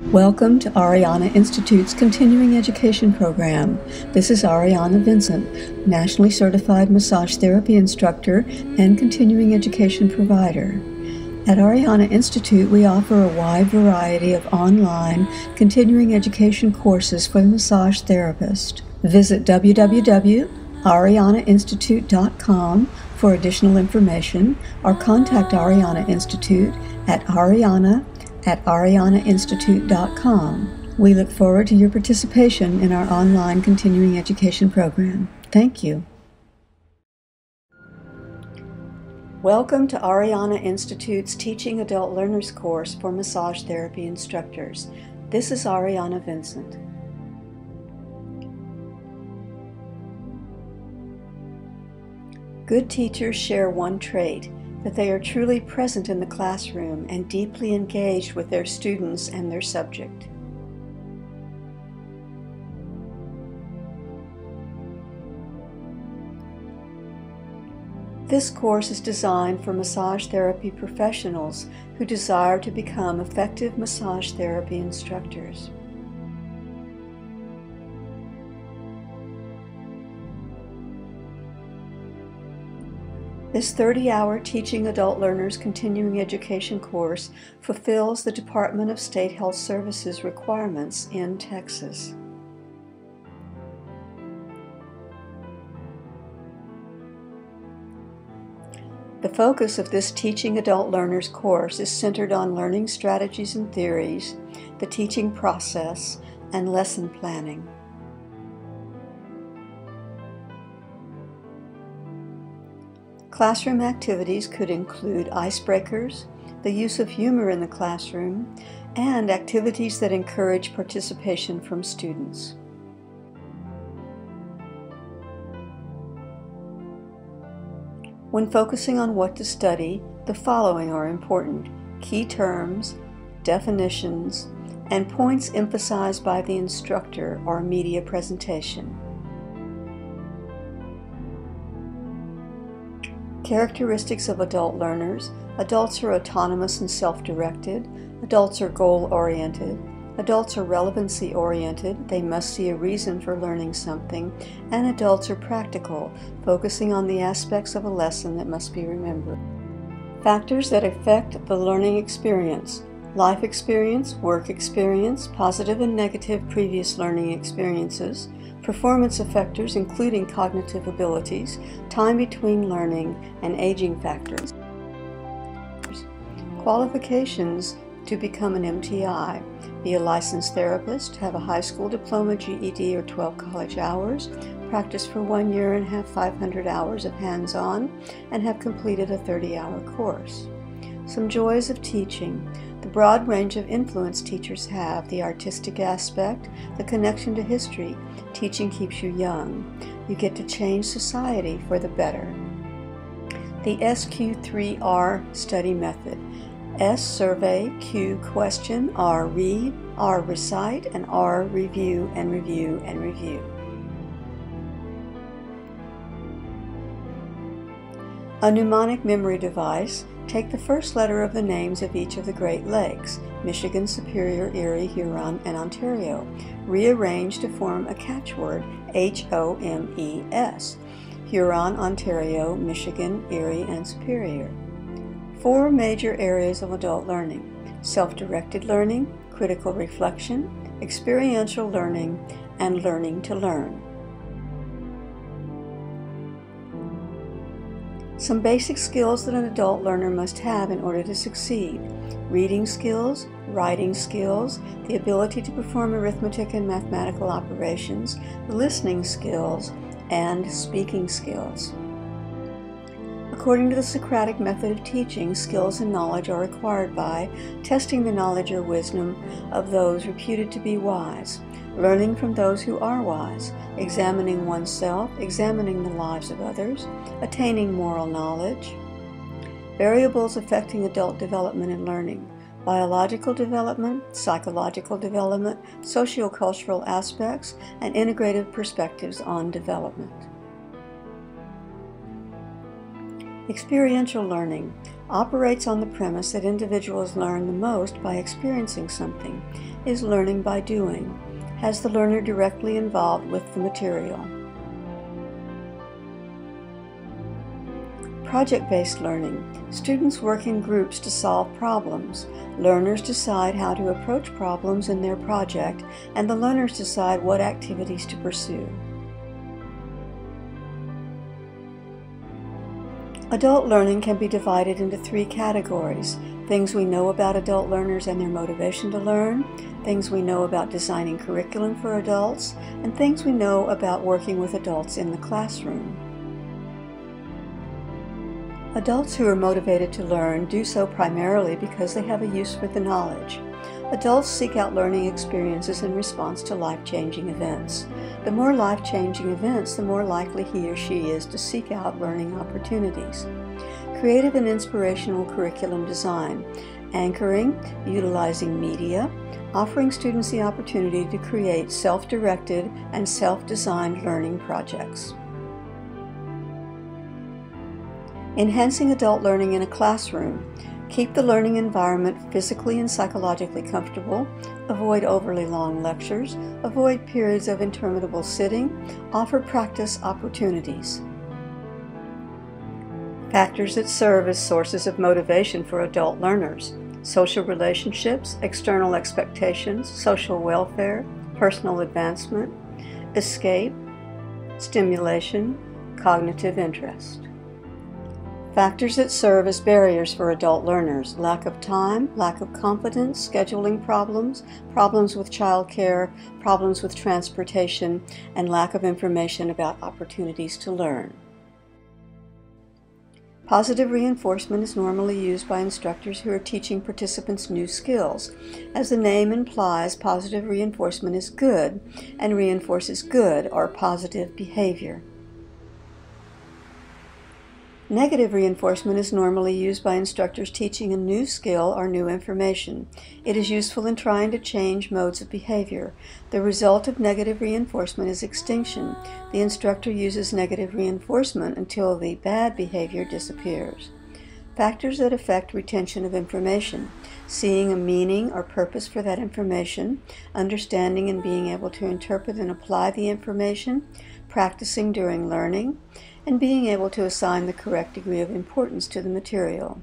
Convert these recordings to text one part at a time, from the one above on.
Welcome to Ariana Institute's Continuing Education Program. This is Ariana Vincent, Nationally Certified Massage Therapy Instructor and Continuing Education Provider. At Ariana Institute, we offer a wide variety of online continuing education courses for the massage therapist. Visit www.arianainstitute.com for additional information or contact Ariana Institute at arianainstitute.com. We look forward to your participation in our online continuing education program. Thank you. Welcome to Ariana Institute's Teaching Adult Learners course for massage therapy instructors. This is Ariana Vincent. Good teachers share one trait, that they are truly present in the classroom and deeply engaged with their students and their subject. This course is designed for massage therapy professionals who desire to become effective massage therapy instructors. This 30-hour Teaching Adult Learners Continuing Education course fulfills the Department of State Health Services requirements in Texas. The focus of this Teaching Adult Learners course is centered on learning strategies and theories, the teaching process, and lesson planning. Classroom activities could include icebreakers, the use of humor in the classroom, and activities that encourage participation from students. When focusing on what to study, the following are important: key terms, definitions, and points emphasized by the instructor or media presentation. Characteristics of adult learners. Adults are autonomous and self-directed. Adults are goal-oriented. Adults are relevancy-oriented. They must see a reason for learning something. And adults are practical, focusing on the aspects of a lesson that must be remembered. Factors that affect the learning experience. Life experience, work experience, positive and negative previous learning experiences, performance effectors including cognitive abilities, time between learning, and aging factors. Qualifications to become an MTI. Be a licensed therapist, have a high school diploma, GED, or 12 college hours, practice for 1 year and have 500 hours of hands-on, and have completed a 30-hour course. Some joys of teaching. The broad range of influence teachers have, the artistic aspect, the connection to history. Teaching keeps you young. You get to change society for the better. The SQ3R study method. S, survey, Q, question, R, read, R, recite, and R, review and review and review. A mnemonic memory device. Take the first letter of the names of each of the Great Lakes, Michigan, Superior, Erie, Huron, and Ontario. Rearrange to form a catchword, HOMES, Huron, Ontario, Michigan, Erie, and Superior. 4 major areas of adult learning: self-directed learning, critical reflection, experiential learning, and learning to learn. Some basic skills that an adult learner must have in order to succeed: reading skills, writing skills, the ability to perform arithmetic and mathematical operations, listening skills, and speaking skills. According to the Socratic method of teaching, skills and knowledge are acquired by testing the knowledge or wisdom of those reputed to be wise, learning from those who are wise, examining oneself, examining the lives of others, attaining moral knowledge. Variables affecting adult development and learning: biological development, psychological development, sociocultural aspects, and integrative perspectives on development. Experiential learning operates on the premise that individuals learn the most by experiencing something, is learning by doing, has the learner directly involved with the material. Project-based learning. Students work in groups to solve problems. Learners decide how to approach problems in their project, and the learners decide what activities to pursue. Adult learning can be divided into three categories: things we know about adult learners and their motivation to learn, things we know about designing curriculum for adults, and things we know about working with adults in the classroom. Adults who are motivated to learn do so primarily because they have a use for the knowledge. Adults seek out learning experiences in response to life-changing events. The more life-changing events, the more likely he or she is to seek out learning opportunities. Creative and inspirational curriculum design. Anchoring, utilizing media, offering students the opportunity to create self-directed and self-designed learning projects. Enhancing adult learning in a classroom. Keep the learning environment physically and psychologically comfortable. Avoid overly long lectures. Avoid periods of interminable sitting. Offer practice opportunities. Factors that serve as sources of motivation for adult learners. Social relationships, external expectations, social welfare, personal advancement, escape, stimulation, cognitive interest. Factors that serve as barriers for adult learners: lack of time, lack of confidence, scheduling problems, problems with childcare, problems with transportation, and lack of information about opportunities to learn. Positive reinforcement is normally used by instructors who are teaching participants new skills. As the name implies, positive reinforcement is good and reinforces good or positive behavior. Negative reinforcement is normally used by instructors teaching a new skill or new information. It is useful in trying to change modes of behavior. The result of negative reinforcement is extinction. The instructor uses negative reinforcement until the bad behavior disappears. Factors that affect retention of information: seeing a meaning or purpose for that information, understanding and being able to interpret and apply the information, practicing during learning, and being able to assign the correct degree of importance to the material.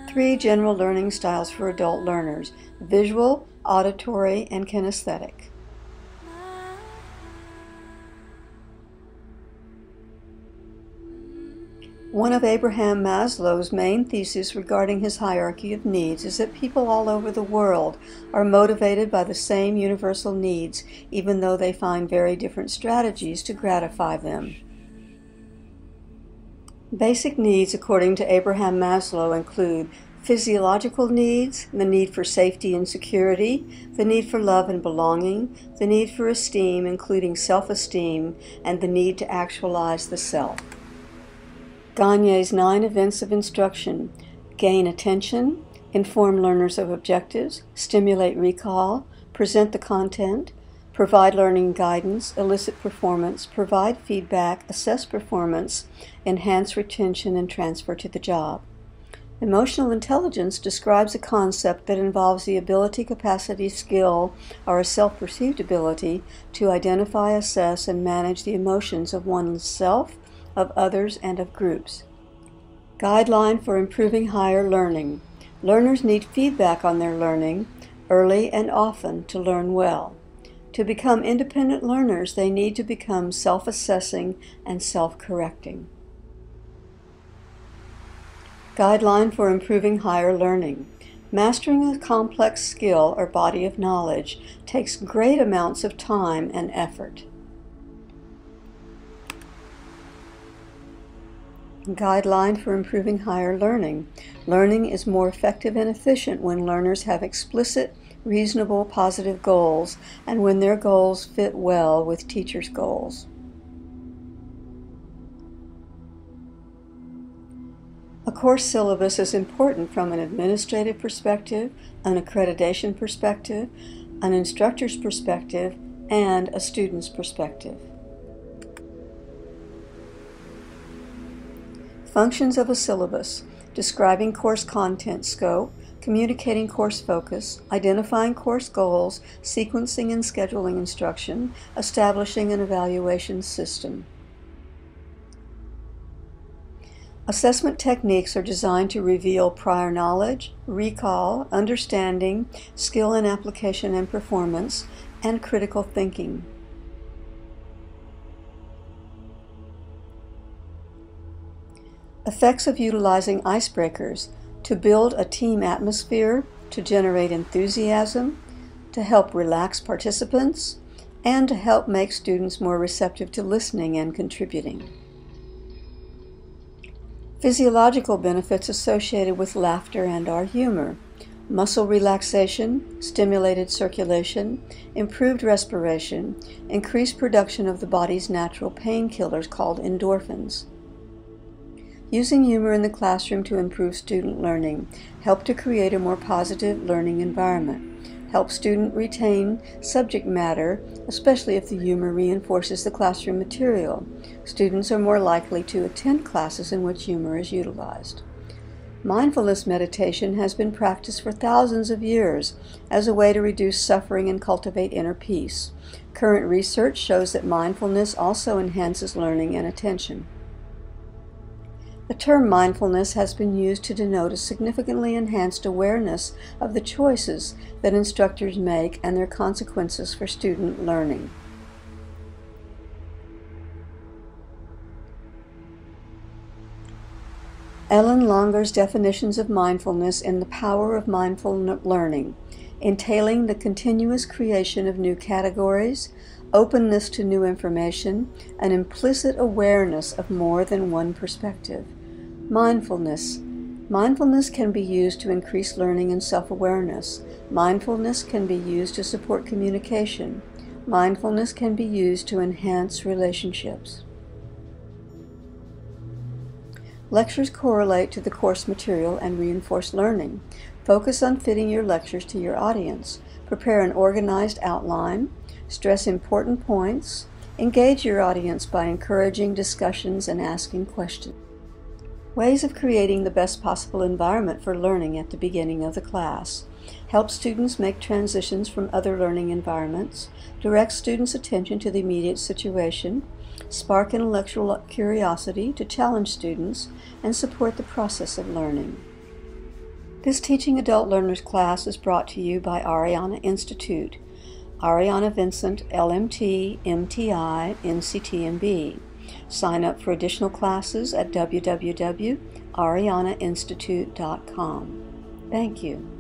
3 general learning styles for adult learners: visual, auditory, and kinesthetic. One of Abraham Maslow's main theses regarding his hierarchy of needs is that people all over the world are motivated by the same universal needs, even though they find very different strategies to gratify them. Basic needs, according to Abraham Maslow, include physiological needs, the need for safety and security, the need for love and belonging, the need for esteem, including self-esteem, and the need to actualize the self. Gagne's 9 events of instruction: gain attention, inform learners of objectives, stimulate recall, present the content, provide learning guidance, elicit performance, provide feedback, assess performance, enhance retention, and transfer to the job. Emotional intelligence describes a concept that involves the ability, capacity, skill, or a self-perceived ability to identify, assess, and manage the emotions of one's self, of others, and of groups. Guideline for improving higher learning. Learners need feedback on their learning early and often to learn well. To become independent learners, they need to become self-assessing and self-correcting. Guideline for improving higher learning. Mastering a complex skill or body of knowledge takes great amounts of time and effort. Guideline for improving higher learning. Learning is more effective and efficient when learners have explicit, reasonable, positive goals, and when their goals fit well with teachers' goals. A course syllabus is important from an administrative perspective, an accreditation perspective, an instructor's perspective, and a student's perspective. Functions of a syllabus: describing course content scope, communicating course focus, identifying course goals, sequencing and scheduling instruction, establishing an evaluation system. Assessment techniques are designed to reveal prior knowledge, recall, understanding, skill in application and performance, and critical thinking. Effects of utilizing icebreakers: to build a team atmosphere, to generate enthusiasm, to help relax participants, and to help make students more receptive to listening and contributing. Physiological benefits associated with laughter and our humor: muscle relaxation, stimulated circulation, improved respiration, increased production of the body's natural painkillers called endorphins. Using humor in the classroom to improve student learning, help to create a more positive learning environment, help student retain subject matter, especially if the humor reinforces the classroom material. Students are more likely to attend classes in which humor is utilized. Mindfulness meditation has been practiced for thousands of years as a way to reduce suffering and cultivate inner peace. Current research shows that mindfulness also enhances learning and attention. The term mindfulness has been used to denote a significantly enhanced awareness of the choices that instructors make and their consequences for student learning. Ellen Longer's definitions of mindfulness in The Power of Mindful Learning, entailing the continuous creation of new categories, openness to new information, an implicit awareness of more than one perspective. Mindfulness. Mindfulness can be used to increase learning and self-awareness. Mindfulness can be used to support communication. Mindfulness can be used to enhance relationships. Lectures correlate to the course material and reinforce learning. Focus on fitting your lectures to your audience. Prepare an organized outline. Stress important points. Engage your audience by encouraging discussions and asking questions. Ways of creating the best possible environment for learning at the beginning of the class. Help students make transitions from other learning environments. Direct students' attention to the immediate situation. Spark intellectual curiosity to challenge students and support the process of learning. This Teaching Adult Learners class is brought to you by Ariana Institute. Ariana Vincent, LMT, MTI, NCTMB. Sign up for additional classes at www.arianainstitute.com. Thank you.